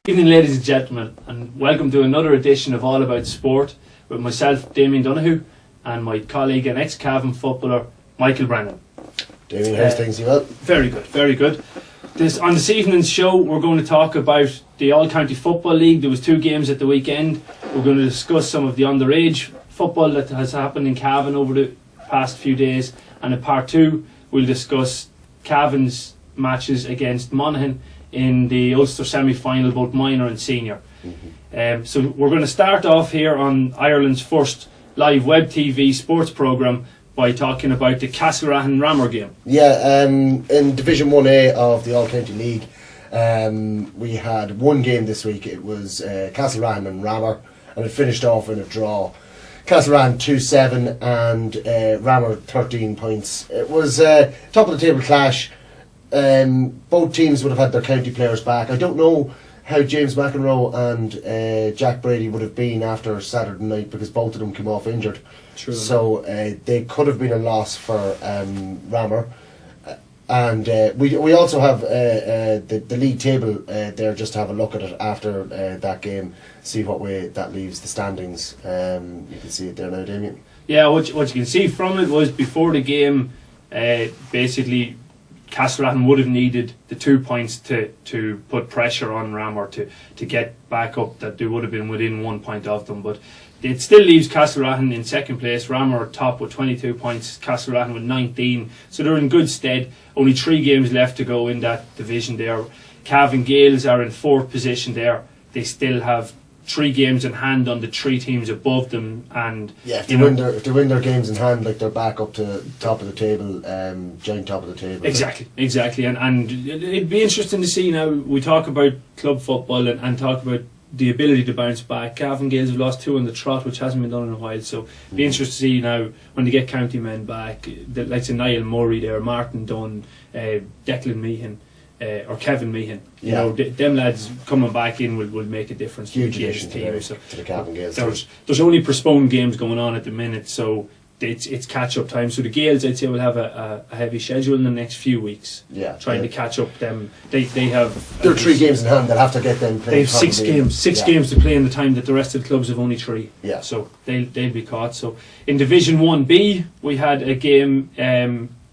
Good evening, ladies and gentlemen, and welcome to another edition of All About Sport with myself, Damien Donoghue, and my colleague and ex-Cavan footballer, Michael Brennan. Damien, how's things? You well? Very good, very good. On this evening's show, we're going to talk about the All-County Football League. There was 2 games at the weekend. We're going to discuss some of the underage football that has happened in Cavan over the past few days, and in part 2, we'll discuss Cavan's matches against Monaghan in the Ulster semi-final, both minor and senior. So we're going to start off here on Ireland's first live web TV sports programme by talking about the Castlerahan-Ramor game. Yeah, in Division 1A of the All-County League, we had one game this week. It was Castlerahan and Ramor, and it finished off in a draw. Castlerahan 2-7 and Ramor 13 points. It was top of the table clash. Both teams would have had their county players back. I don't know how James McEnroe and Jack Brady would have been after Saturday night, because both of them came off injured. True. So they could have been a loss for Ramor. And we also have the league table there, just to have a look at it after that game, see what way that leaves the standings. You can see it there now, Damien. Yeah, what you can see from it was before the game, basically Castlerahan would have needed the 2 points to put pressure on Ramor to get back up, that they would have been within 1 point of them. But it still leaves Castlerahan in second place. Ramor top with 22 points, Castlerahan with 19. So they're in good stead. Only 3 games left to go in that division there. Cavan Gales are in 4th position there. They still have 3 games in hand on the 3 teams above them, and yeah, if they win their games in hand, like, they're back up to top of the table, giant top of the table. Exactly, and it'd be interesting to see now. We talk about club football and talk about the ability to bounce back. Cavan Gales have lost 2 on the trot, which hasn't been done in a while, so it'd be interesting to see now when they get county men back, like Niall Murray there, Martin Dunn, Declan Meehan, or Kevin Meehan. You know, them lads coming back in will make a difference. Huge addition to the Cavan Gales. There's only postponed games going on at the minute, so it's catch up time. So the Gales, I'd say, will have a heavy schedule in the next few weeks. Trying to catch up them. They have. There are 3 games in hand. They'll have to get them played. They have 6 games. 6 games to play in the time that the rest of the clubs have only 3. Yeah. So they'll be caught. So in Division 1B, we had a game.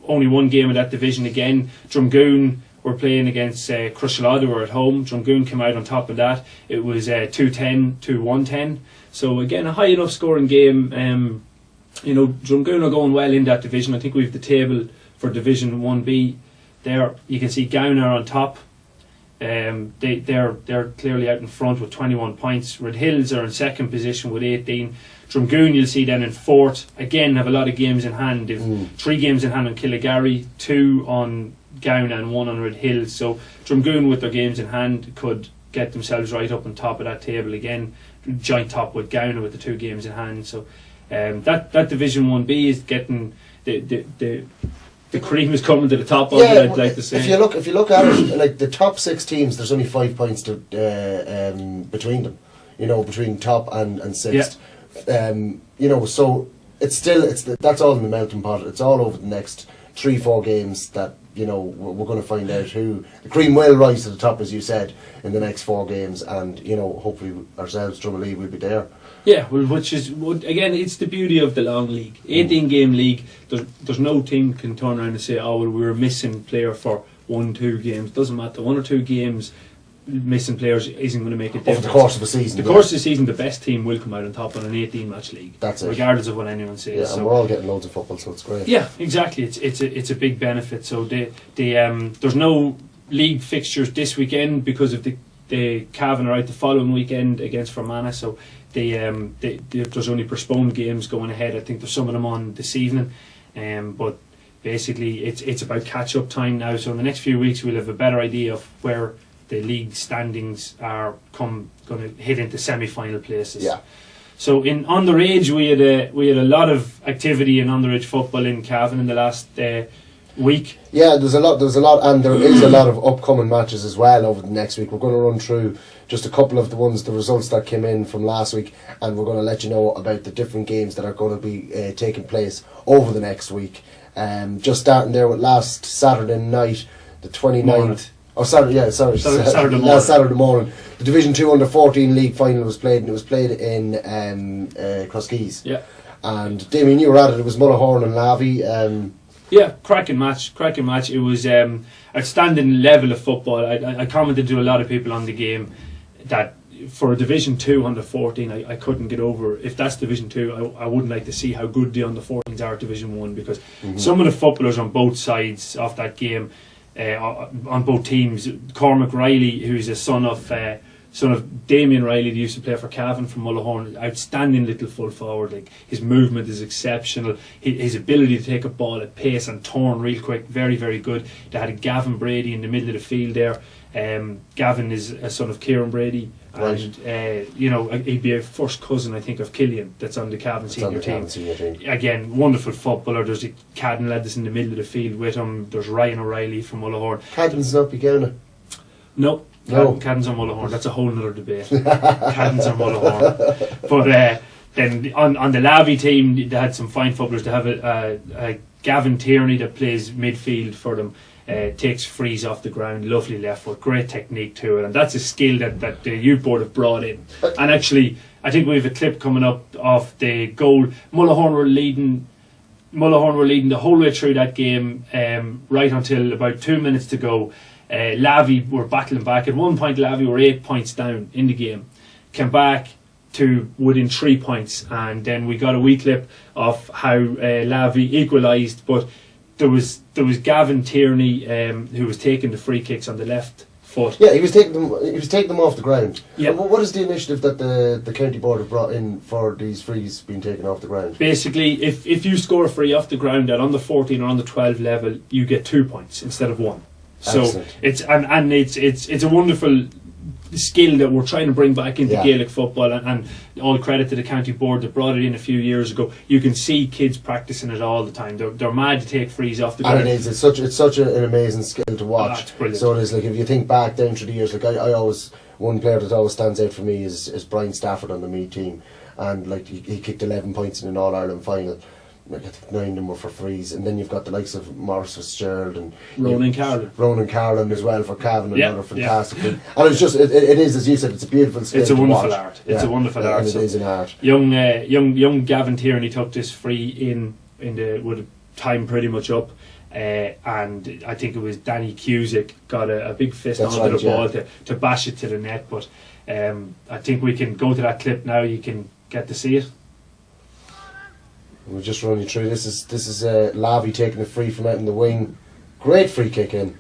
Only one game of that division again. Drumgoon were playing against Crushallow. They were at home. Drumgoon came out on top of that. It was 2-10 to 110. So again, a high enough scoring game. Drumgoon are going well in that division. I think we have the table for Division 1B there. You can see Gown are on top. They're clearly out in front with 21 points. Red Hills are in second position with 18. Drumgoon, you'll see then in 4th. Again, have a lot of games in hand. They've 3 games in hand on Killigarry, 2 on Gown and 1 on Red Hills. So Drumgoon, with their games in hand, could get themselves right up on top of that table again. Joint top with Gown with the 2 games in hand. So that Division 1B is getting the cream is coming to the top of it, I'd like to say. If you look at it, like the top 6 teams, there's only 5 points to between them. Between top and 6th. So it's still that's all in the melting pot. It's all over the next 3-4 games that we're going to find out who the cream will rise to the top, as you said, in the next 4 games, and hopefully ourselves, Drummond, will be there. Yeah, well, which is again, it's the beauty of the long league, 18-game league. There's no team can turn around and say, oh well, we were missing player for 1-2 games. Doesn't matter. 1 or 2 games missing players isn't going to make a difference. Over the course of a season. The course of the season, the best team will come out on top on an 18-match league. That's it. Regardless of what anyone says. Yeah, and we're all getting loads of football, so it's great. Yeah, exactly. It's a big benefit. So there's no league fixtures this weekend because of the Cavan are out the following weekend against Fermanagh. So there's only postponed games going ahead. I think there's some of them on this evening, but basically it's about catch up time now. So in the next few weeks we'll have a better idea of where the league standings are going to hit into semi-final places. Yeah. So in underage, we had a lot of activity in underage football in Cavan in the last week. Yeah, there's a lot, and there is a lot of upcoming matches as well over the next week. We're going to run through just a couple of the results that came in from last week, and we're going to let you know about the different games that are going to be taking place over the next week. Just starting there with last Saturday night, the 29th Oh, Saturday, yeah, sorry. Saturday morning. Last Saturday morning. The Division 2 under-14 league final was played, and it was played in Crosskeys. Yeah. And Damien, you were at it. It was Mullahorn and Lavey. Yeah, cracking match. It was outstanding level of football. I commented to a lot of people on the game that for Division 2 under 14, I couldn't get over. If that's Division 2, I wouldn't like to see how good the under 14s are at Division 1, because some of the footballers on both sides of that game, on both teams, Cormac Riley, who's a son of Damien Riley, who used to play for Cavan from Mullahorn, outstanding little full forward. Like, his movement is exceptional. His ability to take a ball at pace and turn real quick, very, very good. They had a Gavin Brady in the middle of the field there. Gavin is a son of Kieran Brady, and he'd be a first cousin, I think, of Killian, that's on the Cavan senior team. Again, wonderful footballer. There's a Cadden lad that's in the middle of the field with him. There's Ryan O'Reilly from Mullahorn. Cadden's not beginning. No. Cadden's on Mullahorn. That's a whole other debate. Cadden's on Mullahorn. But then on the Lavey team, they had some fine footballers. They have a Gavin Tierney that plays midfield for them. Takes frees off the ground, lovely left foot, great technique to it, and that's a skill that the youth board have brought in. And actually, I think we have a clip coming up of the goal. Mullahorn were leading the whole way through that game, right until about 2 minutes to go. Lavey were battling back. At one point, Lavey were 8 points down in the game, came back to within 3 points, and then we got a wee clip of how Lavey equalised. But there was Gavin Tierney who was taking the free kicks on the left foot. Yeah, he was taking them off the ground. Yeah. What is the initiative that the county board have brought in for these frees being taken off the ground? Basically, if you score a free off the ground at on the 14 or on the 12 level, you get 2 points instead of 1. So excellent. it's a wonderful skill that we're trying to bring back into Gaelic football, and all credit to the county board that brought it in a few years ago. You can see kids practicing it all the time. They're mad to take frees off the ground. And it's such an amazing skill to watch. It's brilliant. So it is, like, if you think back down through the years, like I always, one player that always stands out for me is Brian Stafford on the Meath team, and like he kicked 11 points in an All-Ireland final. I think 9 of them were for frees, and then you've got the likes of Maurice Fitzgerald and Ronan Carlin as well for Cavan, another fantastic thing. And it's just it is, as you said, it's a beautiful skill. It's a wonderful watch. art. It's a wonderful art. And it is an art. Young Gavin Tierney took this free in with time pretty much up, and I think it was Danny Cusick got a big fist onto the ball to bash it to the net. But I think we can go to that clip now. You can get to see it. We'll just run you through. This is Lavey taking a free from out in the wing. Great free kick in.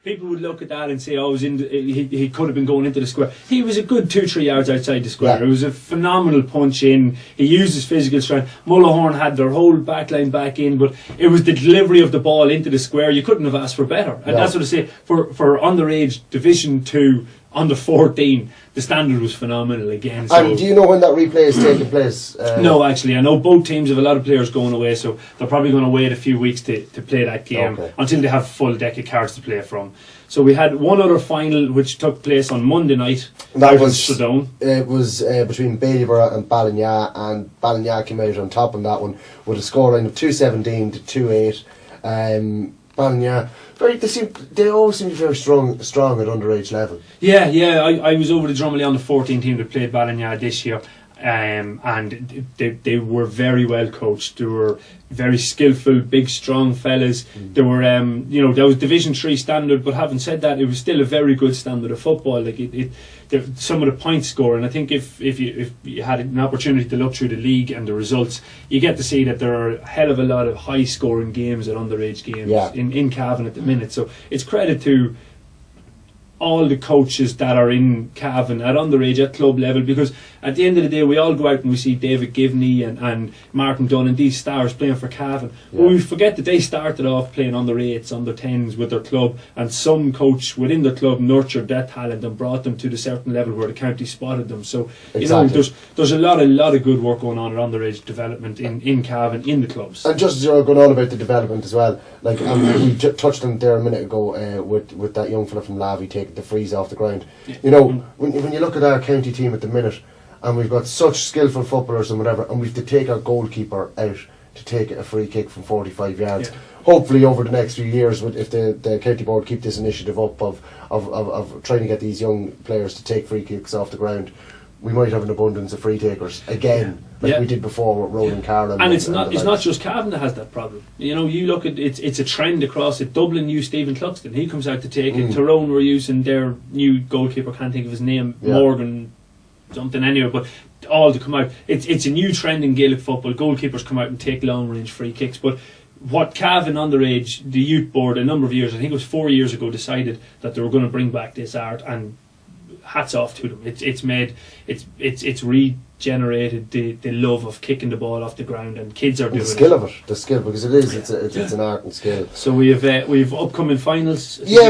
People would look at that and say, "Oh, he could have been going into the square." He was a good 2-3 yards outside the square. Yeah. It was a phenomenal punch in. He used his physical strength. Mullahorn had their whole backline back in, but it was the delivery of the ball into the square. You couldn't have asked for better. And that's what I say for underage Division 2 under 14. The standard was phenomenal again. So. And do you know when that replay is taking place? No, actually, I know both teams have a lot of players going away, so they're probably going to wait a few weeks to play that game until they have a full deck of cards to play from. So we had one other final which took place on Monday night. That was Stradone. It was between Ballyburra and Ballina, and Ballina came out on top on that one with a scoreline of 2-17 to 2-8. Ballina, they always seem to be very strong at underage level. Yeah, I was over the Drumley on the 14 team that played Ballina this year, and they were very well coached. They were very skillful, big, strong fellas. They were, that was Division 3 standard. But having said that, it was still a very good standard of football. Like some of the point scoring. I think if you had an opportunity to look through the league and the results, you get to see that there are a hell of a lot of high scoring games at underage games in Cavan at the minute. So it's credit to all the coaches that are in Cavan at underage at club level, because at the end of the day we all go out and we see David Givney and Martin Dunn and these stars playing for Cavan, but we forget that they started off playing under 8s, under 10s with their club, and some coach within the club nurtured that talent and brought them to the certain level where the county spotted them. So there's a lot of good work going on at underage development in Cavan, in the clubs. And just as you're going on about the development as well, like we touched on there a minute ago with that young fella from Lavey taking the frees off the ground. When you look at our county team at the minute, and we've got such skillful footballers and whatever, and we've to take our goalkeeper out to take a free kick from 45 yards. Yeah. Hopefully over the next few years, if the county board keep this initiative up of trying to get these young players to take free kicks off the ground, we might have an abundance of free takers again, like we did before with Ronan Carroll. And it's not just Cavan that has that problem. You know, you look at it's a trend across it. Dublin used Stephen Cluxton. He comes out to take it. Tyrone were using their new goalkeeper, can't think of his name, Morgan something anyway, but all to come out. It's a new trend in Gaelic football. Goalkeepers come out and take long range free kicks. But what Cavan underage, the youth board, a number of years, I think it was 4 years ago, decided that they were going to bring back this art, and hats off to them. It's regenerated the love of kicking the ball off the ground, and kids are doing the skill of it. The skill, because it is. It's an art and skill. So we've upcoming finals. I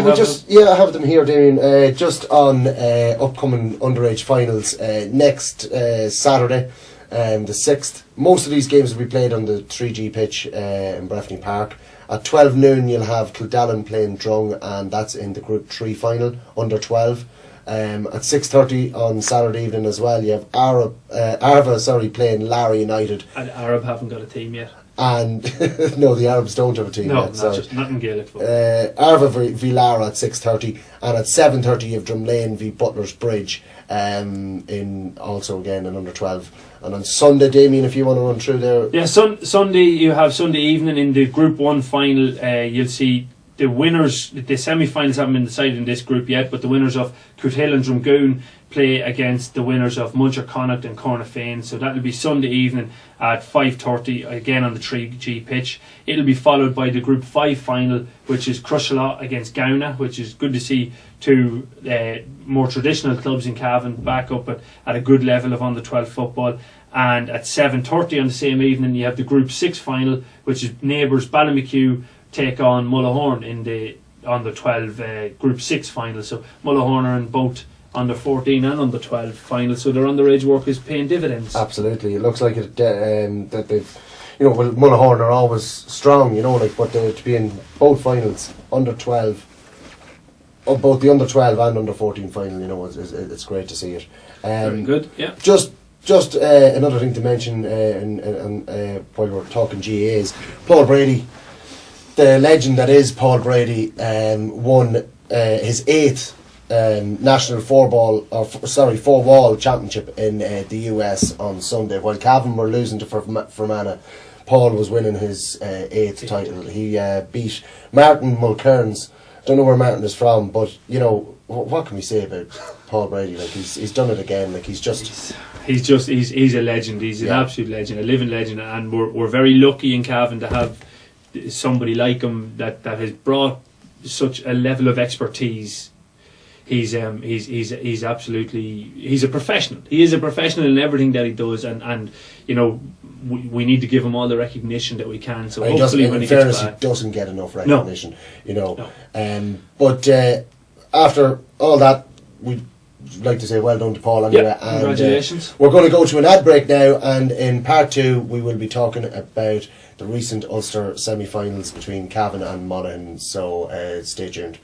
have them here, Damien. Just on upcoming underage finals next Saturday, the 6th. Most of these games will be played on the 3G pitch in Breffni Park. At 12 noon, you'll have Kildallan playing Drung, and that's in the Group 3 final under 12. At 6:30 on Saturday evening as well, you have Arva playing Lara United. And Arab haven't got a team yet. And no, the Arabs don't have a team yet. Not in Gaelic football. Arva v Lara at 6:30, and at 7:30 you have Drumlane v Butler's Bridge, in also again in under 12. And on Sunday, Damien, if you want to run through there. Yeah, Sunday you have Sunday evening in the Group 1 final. You'll see the winners. The semi-finals haven't been decided in this group yet, but the winners of Coothill and Drumgoon play against the winners of Muncher Connacht and Cornafane. So that'll be Sunday evening at 5:30 again on the 3G pitch. It'll be followed by the Group 5 final, which is Crushala against Gowna, which is good to see two more traditional clubs in Cavan back up at a good level of under 12 football. And at 7:30 on the same evening you have the Group 6 final, which is neighbours Ballymacue take on Mullahoran in the under 12 Group 6 final. So Mullahoran are in both under 14 and under 12 final, so their underage work is paying dividends. Absolutely, it looks like it that they've, Mullahoran are always strong, but to be in both finals, under 12, both the under 12 and under 14 final, it's great to see it. Very good, yeah. Just another thing to mention, while we're talking GAAs, Paul Brady, the legend that is Paul Brady, won his 8th national four-wall championship in the US on Sunday. While Cavan were losing to Fermanagh, Paul was winning his 8th title. He beat Martin Mulcairns. Don't know where Martin is from, but what can we say about Paul Brady? Like he's done it again. Like he's a legend. He's an absolute legend, a living legend, and we're very lucky in Cavan to have somebody like him that has brought such a level of expertise. He's absolutely, he's a professional. He is a professional in everything that he does, and we need to give him all the recognition that we can. So and hopefully when he gets back, he doesn't get enough recognition. But after all that, we'd like to say well done to Paul anyway. Yep, and congratulations. We're going to go to an ad break now, and in part 2 we will be talking about the recent Ulster semi-finals between Cavan and Monaghan. So stay tuned.